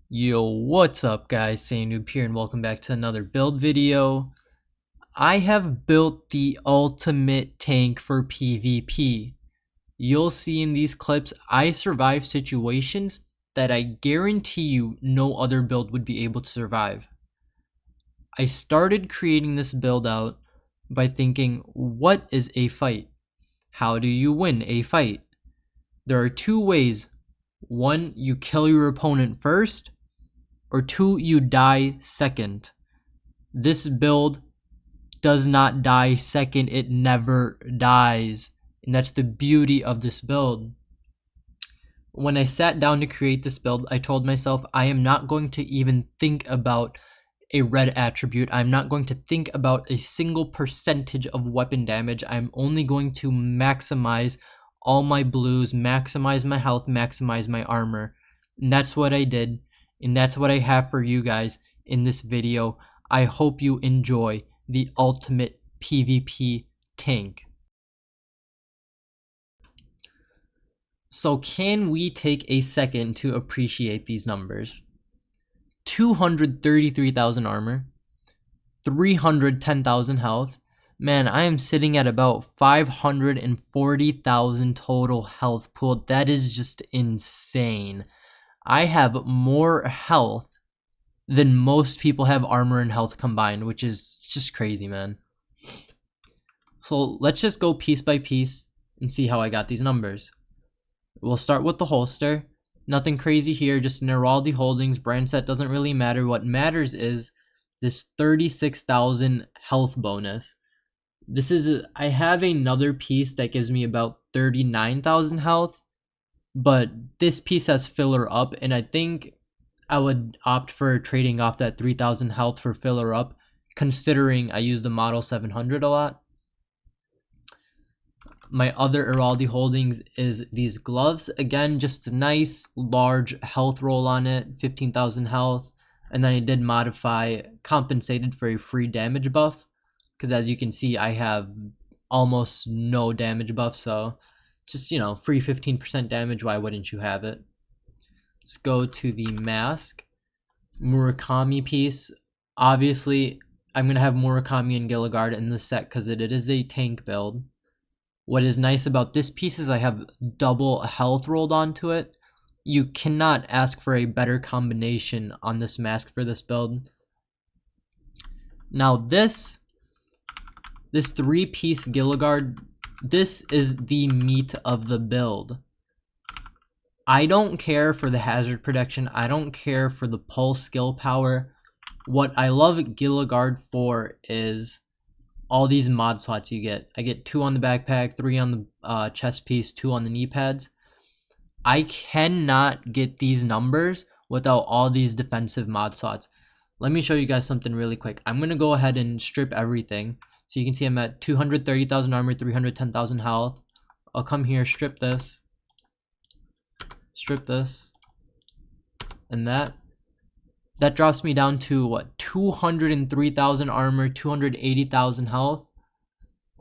Yo, what's up guys, Noob here and welcome back to another build video. I have built the ultimate tank for PvP. You'll see in these clips I survive situations that I guarantee you no other build would be able to survive. I started creating this build out by thinking, what is a fight? How do you win a fight? There are two ways. One, you kill your opponent first, or two, you die second. This build does not die second, it never dies. And that's the beauty of this build. When I sat down to create this build, I told myself I am not going to even think about a red attribute. I'm not going to think about a single percentage of weapon damage. I'm only going to maximize all my blues, maximize my health, maximize my armor. And that's what I did. And that's what I have for you guys in this video. I hope you enjoy the ultimate PvP tank. So can we take a second to appreciate these numbers? 233,000 armor, 310,000 health. Man, I am sitting at about 540,000 total health pool. That is just insane. I have more health than most people have armor and health combined, which is just crazy, man. So let's just go piece by piece and see how I got these numbers. We'll start with the holster. Nothing crazy here, just Neraldi Holdings. Brand set doesn't really matter. What matters is this 36,000 health bonus. I have another piece that gives me about 39,000 health, but this piece has filler up, and I think I would opt for trading off that 3,000 health for filler up, considering I use the Model 700 a lot. My other Neraldi Holdings is these gloves. Again, just a nice large health roll on it, 15,000 health. And then I did modify, compensated for a free damage buff, because as you can see, I have almost no damage buff, so just, free 15% damage, why wouldn't you have it? Let's go to the mask. Murakami piece. Obviously, I'm going to have Murakami and Gilligard in the set because it is a tank build. What is nice about this piece is I have double health rolled onto it. You cannot ask for a better combination on this mask for this build. Now this 3-piece Gilligard, this is the meat of the build. I don't care for the hazard protection. I don't care for the pulse skill power. What I love Gilligard for is all these mod slots you get. I get 2 on the backpack, 3 on the chest piece, 2 on the knee pads. I cannot get these numbers without all these defensive mod slots. Let me show you guys something really quick. I'm going to go ahead and strip everything. So you can see I'm at 230,000 armor, 310,000 health. I'll come here, strip this, and that drops me down to what, 203,000 armor, 280,000 health.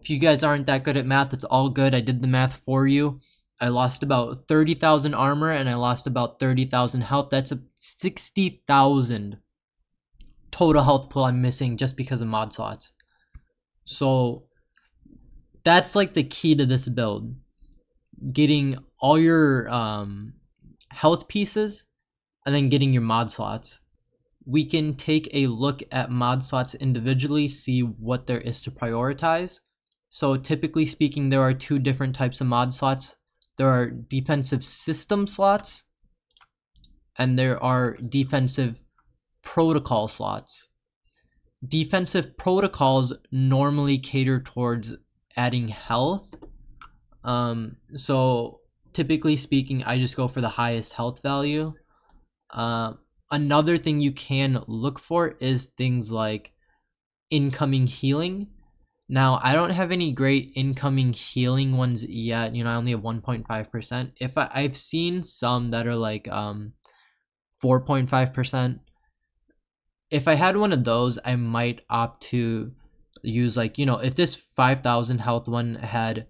If you guys aren't that good at math, it's all good. I did the math for you. I lost about 30,000 armor and I lost about 30,000 health. That's a 60,000 total health pool I'm missing just because of mod slots. So that's like the key to this build. Getting all your health pieces and then getting your mod slots. We can take a look at mod slots individually, see what there is to prioritize. So typically speaking, there are 2 different types of mod slots. There are defensive system slots and there are defensive protocol slots. Defensive protocols normally cater towards adding health. So typically speaking, I just go for the highest health value. Another thing you can look for is things like incoming healing. Now, I don't have any great incoming healing ones yet. I only have 1.5%. I've seen some that are like 4.5%. If I had one of those, I might opt to use if this 5,000 health one had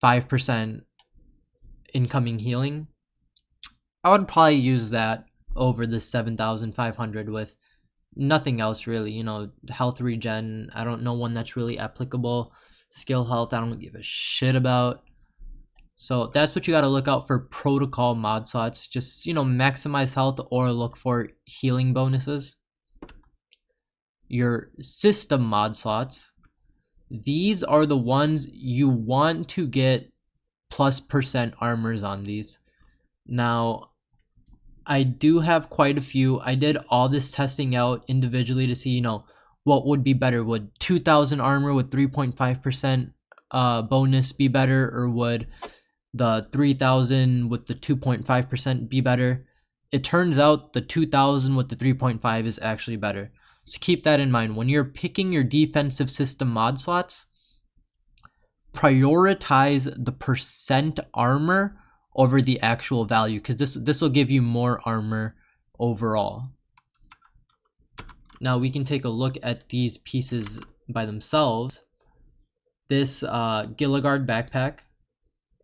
5% incoming healing, I would probably use that over the 7,500 with nothing else really. You know, health regen, I don't know one that's really applicable. Skill health, I don't give a shit about. So that's what you got to look out for protocol mod slots. Just, you know, maximize health or look for healing bonuses. Your system mod slots, these are the ones you want to get +% armors on these. Now, I do have quite a few. I did all this testing out individually to see, you know, what would be better. Would 2,000 armor with 3.5% bonus be better, or would the 3,000 with the 2.5% be better? It turns out the 2,000 with the 3.5 is actually better. So keep that in mind. When you're picking your defensive system mod slots, prioritize the percent armor over the actual value, because this will give you more armor overall. Now we can take a look at these pieces by themselves. This Gilligard backpack,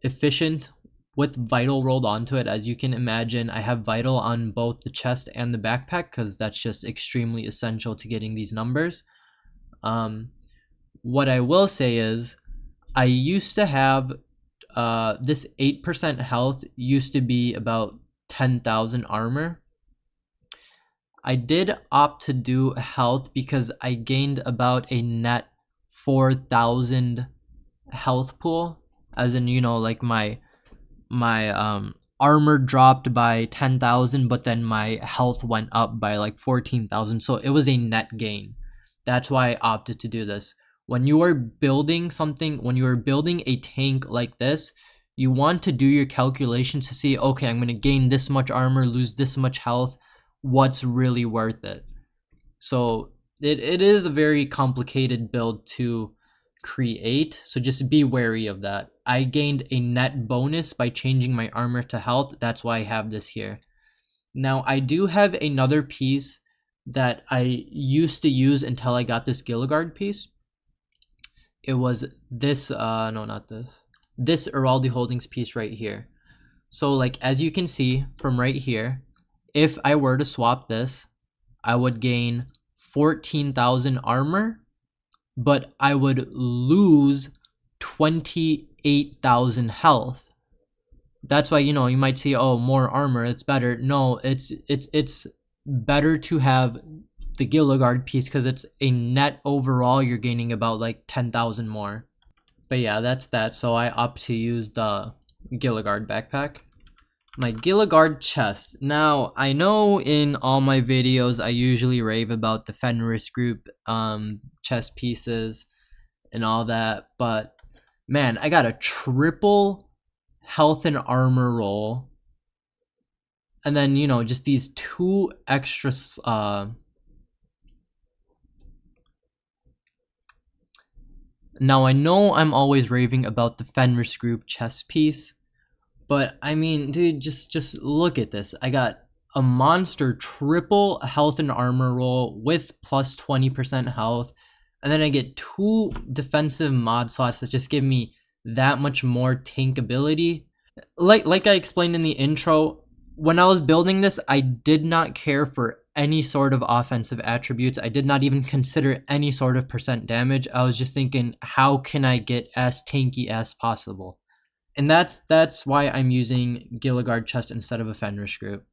efficient with vital rolled onto it. As you can imagine, I have vital on both the chest and the backpack because that's just extremely essential to getting these numbers. What I will say is I used to have this 8% health used to be about 10,000 armor. I did opt to do health because I gained about a net 4,000 health pool, as in, you know, like my armor dropped by 10,000, but then my health went up by like 14,000, so it was a net gain. That's why I opted to do this. When you are building something, when you are building a tank like this, you want to do your calculations to see, okay, I'm going to gain this much armor, lose this much health, what's really worth it? So it is a very complicated build to create, so just be wary of that. I gained a net bonus by changing my armor to health. That's why I have this here. Now I do have another piece that I used to use until I got this Gilligard piece. It was this no, not this Araldi Holdings piece right here. So like, as you can see from right here, if I were to swap this, I would gain 14,000 armor, but I would lose 28,000 health. That's why, you know, you might see, oh, more armor, it's better. No, it's better to have the Gilligard piece because it's a net overall, you're gaining about like 10,000 more. But yeah, that's that. So I opt to use the Gilligard backpack. My Gilligard chest. Now, I know in all my videos I usually rave about the Fenris group chest pieces and all that, but man, I got a triple health and armor roll, and then, you know, just these two extra now I know I'm always raving about the Fenris group chest piece, but I mean, dude, just look at this. I got a monster triple health and armor roll with plus 20% health, and then I get two defensive mod slots that just give me that much more tank ability. Like I explained in the intro, when I was building this, I did not care for any sort of offensive attributes. I did not even consider any sort of percent damage. I was just thinking, how can I get as tanky as possible? And that's why I'm using Gilligard chest instead of a Fenris group.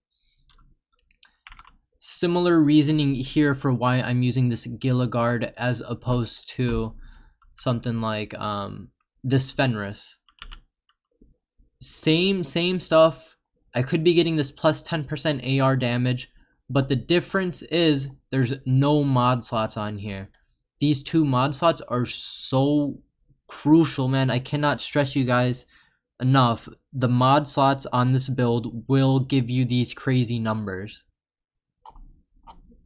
Similar reasoning here for why I'm using this Gilligard as opposed to something like this Fenris. Same stuff. I could be getting this plus 10% AR damage, but the difference is there's no mod slots on here. These two mod slots are so crucial, man. I cannot stress you guys enough. The mod slots on this build will give you these crazy numbers.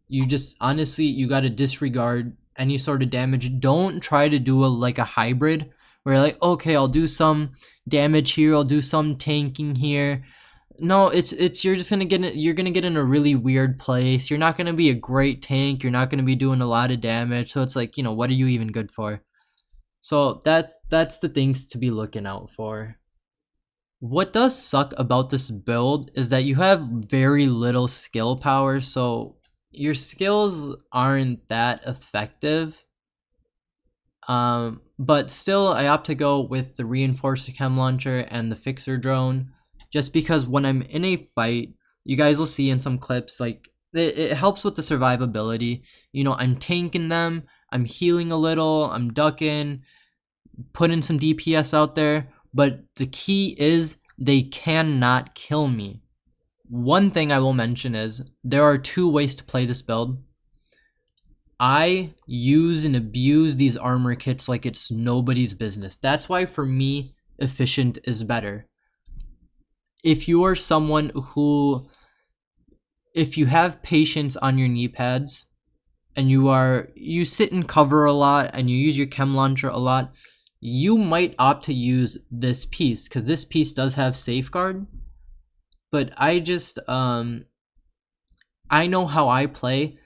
You just, honestly, you got to disregard any sort of damage. Don't try to do like a hybrid where you're like, okay, I'll do some damage here, I'll do some tanking here. No, it's you're just gonna get in a really weird place. You're not gonna be a great tank. You're not gonna be doing a lot of damage. So it's like, you know, what are you even good for? So that's the things to be looking out for. What does suck about this build is that you have very little skill power, so your skills aren't that effective. But still, I opt to go with the reinforcer chem launcher and the fixer drone, just because when I'm in a fight, you guys will see in some clips, like, it helps with the survivability. You know, I'm tanking them, I'm healing a little, I'm ducking, putting some DPS out there, but the key is they cannot kill me. One thing I will mention is there are two ways to play this build. I use and abuse these armor kits like it's nobody's business. That's why for me, efficient is better. If you are someone who, if you have patience on your knee pads and you sit and cover a lot and you use your chem launcher a lot, you might opt to use this piece because this piece does have safeguard. But I just I know how I play.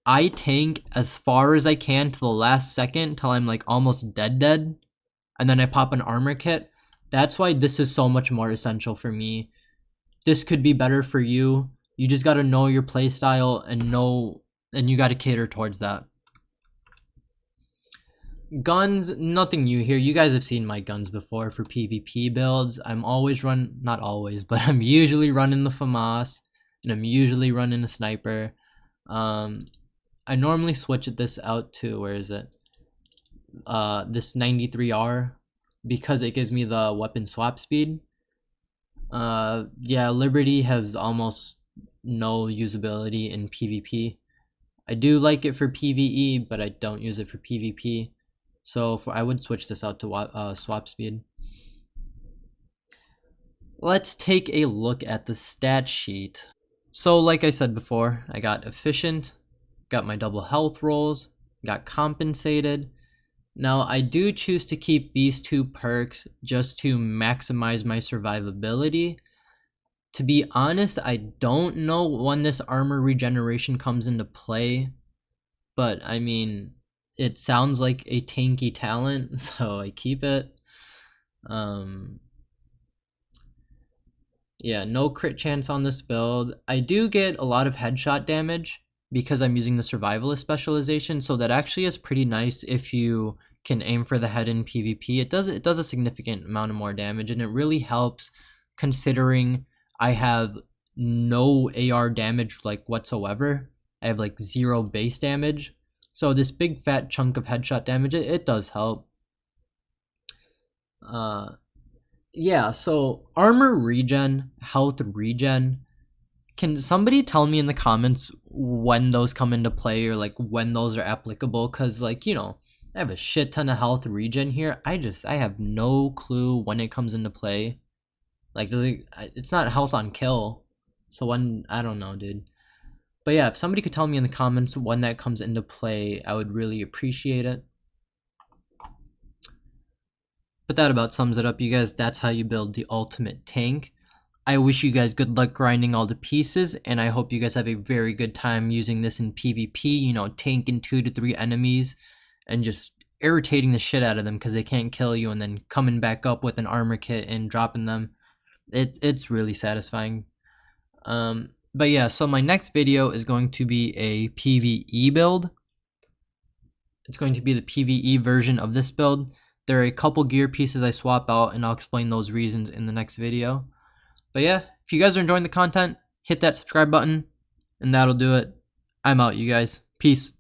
I tank as far as I can to the last second till I'm like almost dead, and then I pop an armor kit. That's why this is so much more essential for me. This could be better for you. You just gotta know your playstyle and you gotta cater towards that. Guns, nothing new here. You guys have seen my guns before for PvP builds. Not always, but I'm usually running the FAMAS, and I'm usually running a sniper. I normally switch this out to, where is it? This 93R, because it gives me the weapon swap speed. Yeah, Liberty has almost no usability in PvP. I do like it for PvE, but I don't use it for PvP. So I would switch this out to swap speed. Let's take a look at the stat sheet. So like I said before, I got efficient, got my double health rolls, got compensated. Now I do choose to keep these two perks just to maximize my survivability. To be honest, I don't know when this armor regeneration comes into play, but I mean, it sounds like a tanky talent, so I keep it. Yeah, no crit chance on this build. I do get a lot of headshot damage because I'm using the survivalist specialization, so that actually is pretty nice if you can aim for the head in PvP. It does a significant amount of more damage, and it really helps considering I have no AR damage like whatsoever. I have like 0 base damage. So this big fat chunk of headshot damage, it does help. Yeah, so armor regen, health regen. Can somebody tell me in the comments when those come into play, or like when those are applicable? Cause like, you know, I have a shit ton of health regen here. I have no clue when it comes into play. Like, it's not health on kill. So when, I don't know, dude. But yeah, if somebody could tell me in the comments when that comes into play, I would really appreciate it. But that about sums it up, you guys. That's how you build the ultimate tank. I wish you guys good luck grinding all the pieces, and I hope you guys have a very good time using this in PvP, you know, tanking 2 to 3 enemies and just irritating the shit out of them because they can't kill you, and then coming back up with an armor kit and dropping them. It's really satisfying. But yeah, so my next video is going to be a PvE build. It's going to be the PvE version of this build. There are a couple gear pieces I swap out, and I'll explain those reasons in the next video. But yeah, if you guys are enjoying the content, hit that subscribe button, and that'll do it. I'm out, you guys. Peace.